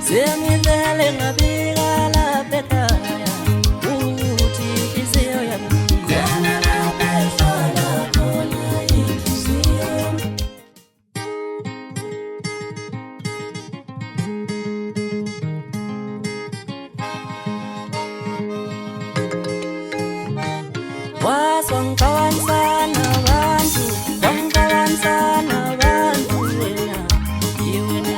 Sengivele ngabika lapha ekhaya ukuthi inhliziyo yami khona lapha ihlala khona inhliziyo. Wasongikawansana abantu, wangikawansana abantu wena, iwena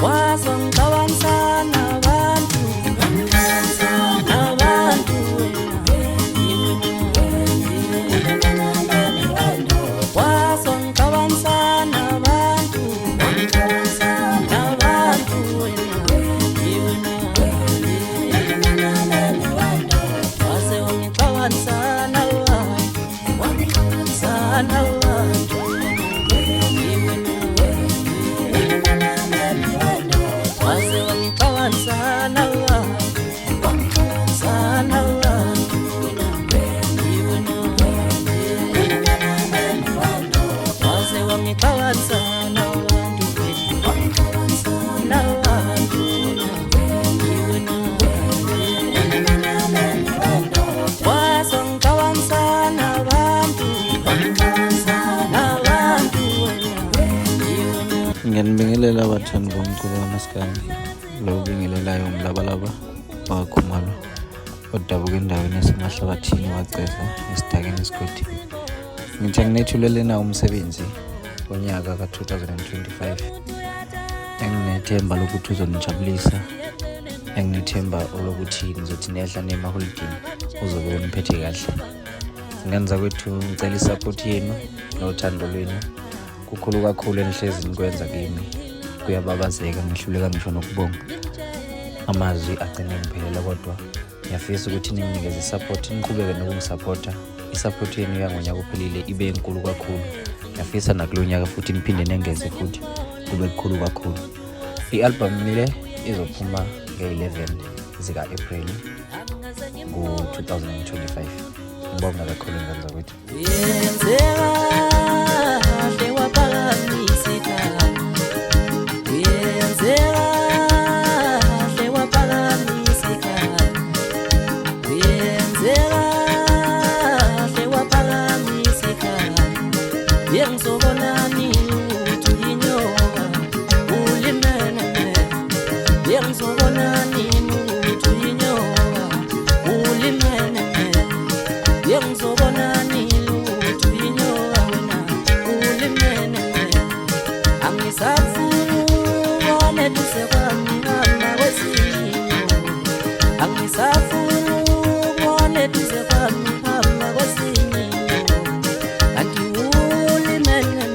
wasongikawansana abantu, wangikawansana abantu wena, iwena wasongikawansana abantu, wangikawansana abantu wena, iwena wase wangikawansana abantu, wangikawansana abantu wase wangikawansana abantu, wangikawansana abantu wase wangikawansana abantu, wangikawansana abantu wasongikawansana abantu, wangikawansana abantu Ngiyanibingelela abathandi bomculo wamaskandi lo ubingelelayo umlabalaba wakhumalo odabuka endaweni esemahlabathini waceza esidakeni esigodi. Ngithi anginethulelena umsebenzi wonyaka ka-2025 enginethemba lokuthi uzonijabulisa, enginethemba lokuthi nizothi niyadla nemaholidini uzobe uniphethe kahle. Ngenza kwethu ngicela isupport yenu nothando lwenu kukhulu kakhulu enihlezi nikwenza kimi. Kuyababazeka, ngihluleka ngisho nokubonga, amazwi agcine ngiphelela, kodwa ngiyafisa ukuthi ninginikeze isupport, niqhubeke nokungisupporta. Isupport yenu yangonyaka ophelile ibe enkulu kakhulu, ngiyafisa nakulo nyaka futhi niphinde nengeze futhi kube kukhulu kakhulu. I-album le izophuma nge-11 zika-April ku-2025. Ngibonga kakhulu ngenza kwethu. yenzeka kahle waphakamisa ikhaya, yenzeka kahle waphakamisa ikhaya, yenzeka kahle waphakamisa ikhaya. Yengizobonani ukuthi uyinyoka ulimene, yengizobonani ukuthi uyinyoka ulimene, yengizobonani ukuthi uyinyoka wena ulimene. Angisafuni ubone duze kwami hamba kwesinyo, angisafuni ubone duze kwami hamba kwesinyo. Kanti ulimene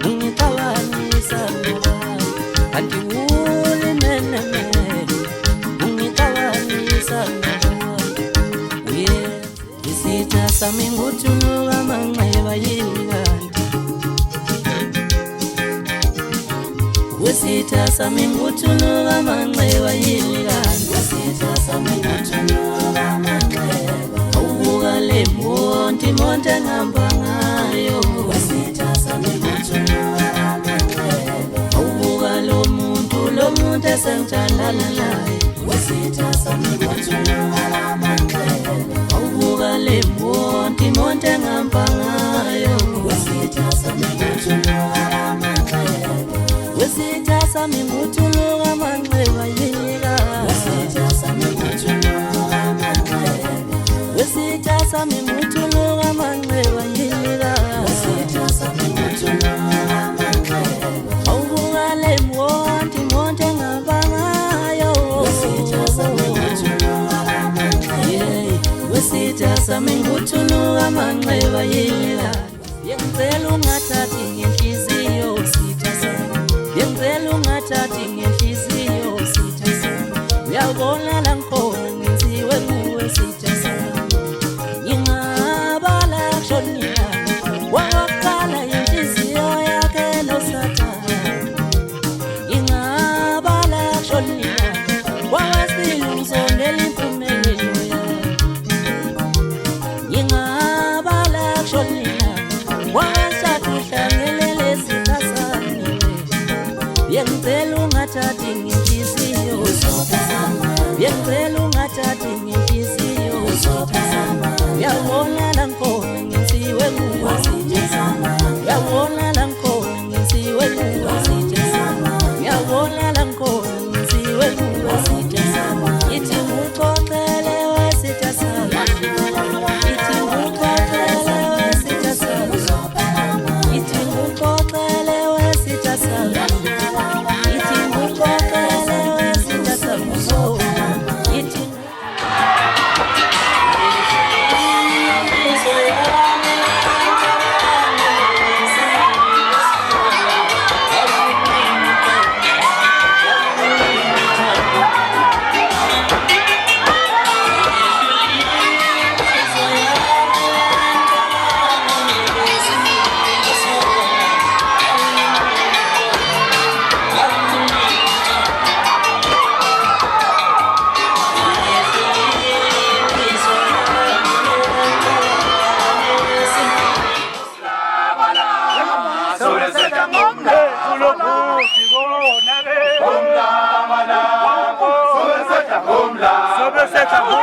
ungixabanisa nawe, kanti ulimene ungixabanisa nawe. Isitha sami nguthuluka manxeba yini kanti, isitha sami nguthuluka manxeba yini kanti, isitha sami nguthuluka manxeba. Awubuka le monti engihamba ngayo, isitha sami nguthuluka manxeba. Awubuka lo muntu esengithandana naye, isitha sami nguthuluka manxeba. Awubuka le monti engihamba ngayo, isitha sami nguthuluka manxeba. Isitha sami nguthuluka manxeba yini kanti, isitha sami nguthuluka manxeba. Isitha sami nguthuluka manxeba yini kanti, isitha sami nguthuluka manxeba. Awubuka le monti engihamba ngayo, isitha sami nguthuluka manxeba. Isitha sami nguthuluka manxeba yini kanti. Yengicela ungathathi ngenhliziyo sitha sami, yengicela ungathathi ngenhliziyo sitha sami. Uyabona la ngikhona ngenziwe nguwe sitha sami. Ngingabala kushonela waqala inhliziyo yakhe noSathane. Ngingabala kushonela wawasile ungizondela impumelelo yakhe. Ngingabala kushonela Let's